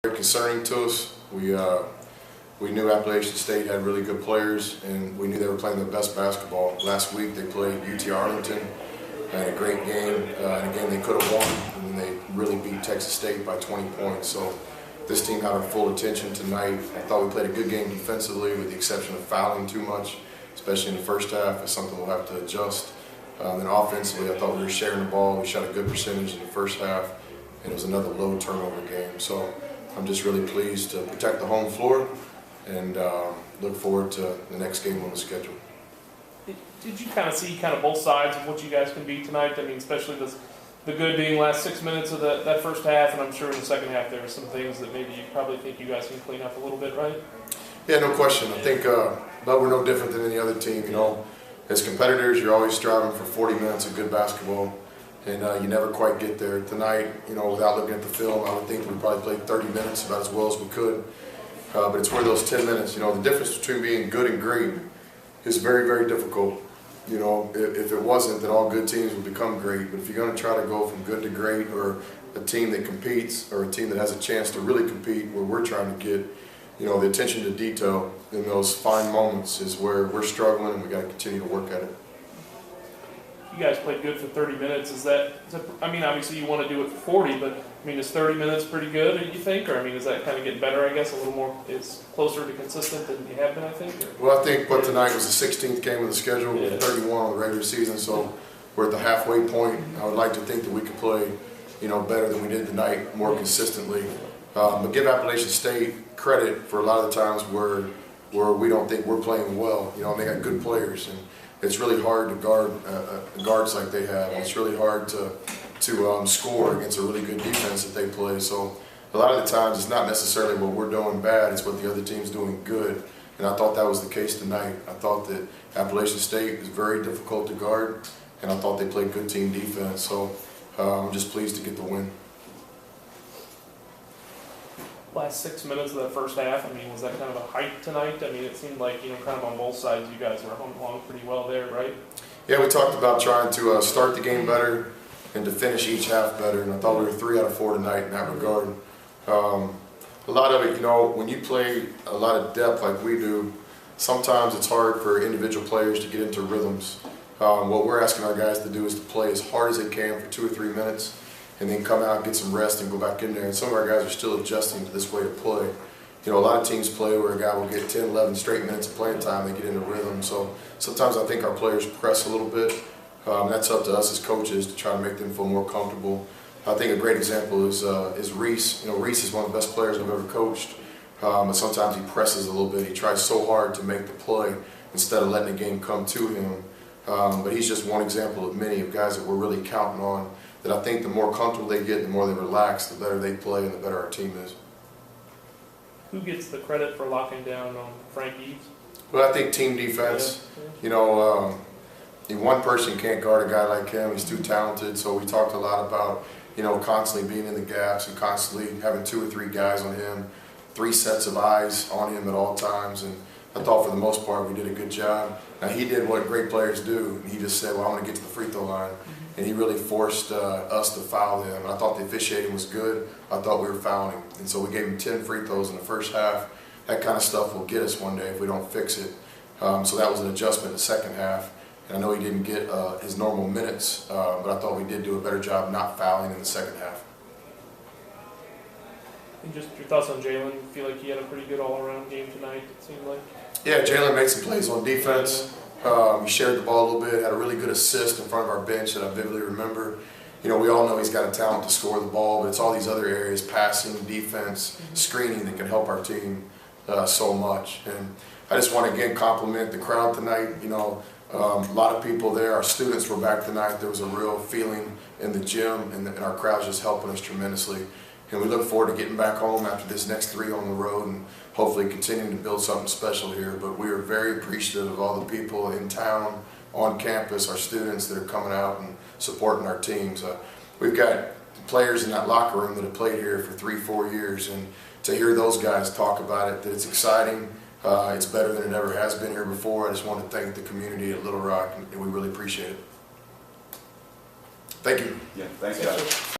Very concerning to us. We knew Appalachian State had really good players, and we knew they were playing their best basketball. Last week they played UT Arlington, had a great game, and again they could have won, and they really beat Texas State by 20 points. So this team had our full attention tonight. I thought we played a good game defensively, with the exception of fouling too much, especially in the first half. It's something we'll have to adjust. Then offensively, I thought we were sharing the ball. We shot a good percentage in the first half, and it was another low turnover game. So I'm just really pleased to protect the home floor and look forward to the next game on the schedule. Did you kind of see both sides of what you guys can be tonight? I mean, especially the good being last 6 minutes of that first half, and I'm sure in the second half there were some things that maybe you probably think you guys can clean up a little bit, right? Yeah, no question. I think but we're no different than any other team. You know, as competitors, you're always striving for 40 minutes of good basketball, and you never quite get there. Tonight, you know, without looking at the film, I would think we probably played 30 minutes about as well as we could. But it's where those 10 minutes, you know, the difference between being good and great is very, very difficult. You know, if it wasn't, then all good teams would become great. But if you're going to try to go from good to great, or a team that competes, or a team that has a chance to really compete, where we're trying to get, you know, the attention to detail in those fine moments is where we're struggling, and we got to continue to work at it. You guys played good for 30 minutes. Is that, I mean, obviously you want to do it for 40, but I mean, is 30 minutes pretty good, you think? Or I mean, is that kind of getting better, I guess, a little more, is closer to consistent than you have been, I think? Or? Well, I think tonight was the 16th game of the schedule, with 31 on the regular season, so we're at the halfway point. I would like to think that we could play, you know, better than we did tonight, more consistently. But give Appalachian State credit for a lot of the times where we don't think we're playing well. You know, and they got good players, and it's really hard to guard guards like they have. It's really hard to score against a really good defense that they play. So a lot of the times it's not necessarily what we're doing bad, it's what the other team's doing good. And I thought that was the case tonight. I thought that Appalachian State is very difficult to guard, and I thought they played good team defense. So I'm just pleased to get the win. Last 6 minutes of that first half, I mean, was that kind of a hype tonight? I mean, it seemed like, you know, kind of on both sides, you guys were humming along pretty well there, right? Yeah, we talked about trying to start the game better and to finish each half better, and I thought we were 3 out of 4 tonight in that regard. A lot of it, you know, when you play a lot of depth like we do, sometimes it's hard for individual players to get into rhythms. What we're asking our guys to do is to play as hard as they can for 2 or 3 minutes, and then come out, get some rest, and go back in there. And some of our guys are still adjusting to this way to play. You know, a lot of teams play where a guy will get 10, 11 straight minutes of playing time, they get into rhythm. So sometimes I think our players press a little bit. That's up to us as coaches to try to make them feel more comfortable. I think a great example is Reese. You know, Reese is one of the best players I've ever coached. But sometimes he presses a little bit. He tries so hard to make the play instead of letting the game come to him. But he's just one example of many of guys that we're really counting on, that I think the more comfortable they get, the more they relax, the better they play, and the better our team is. Who gets the credit for locking down on Frank Eves? Well, I think team defense. You know, one person can't guard a guy like him. He's too talented. So we talked a lot about, you know, constantly being in the gaps and constantly having 2 or 3 guys on him, 3 sets of eyes on him at all times. And I thought for the most part we did a good job. Now he did what great players do. He just said, well, I want to get to the free throw line. And he really forced us to foul him. And I thought the officiating was good. I thought we were fouling. And so we gave him 10 free throws in the first half. That kind of stuff will get us one day if we don't fix it. So that was an adjustment in the second half. And I know he didn't get his normal minutes, but I thought we did do a better job not fouling in the second half. And just your thoughts on Jalen? You feel like he had a pretty good all-around game tonight, it seemed like? Yeah, Jalen made some plays on defense. He shared the ball a little bit, had a really good assist in front of our bench that I vividly remember. You know, we all know he's got a talent to score the ball, but it's all these other areas, passing, defense, screening, that can help our team so much. And I just want to again compliment the crowd tonight. You know, a lot of people there. Our students were back tonight. There was a real feeling in the gym, and our crowd's just helping us tremendously. And we look forward to getting back home after this next 3 on the road, and hopefully continuing to build something special here. But we are very appreciative of all the people in town, on campus, our students that are coming out and supporting our teams. We've got players in that locker room that have played here for 3, 4 years, and to hear those guys talk about it, that it's exciting, it's better than it ever has been here before. I just want to thank the community at Little Rock, and we really appreciate it. Thank you. Yeah, thanks guys.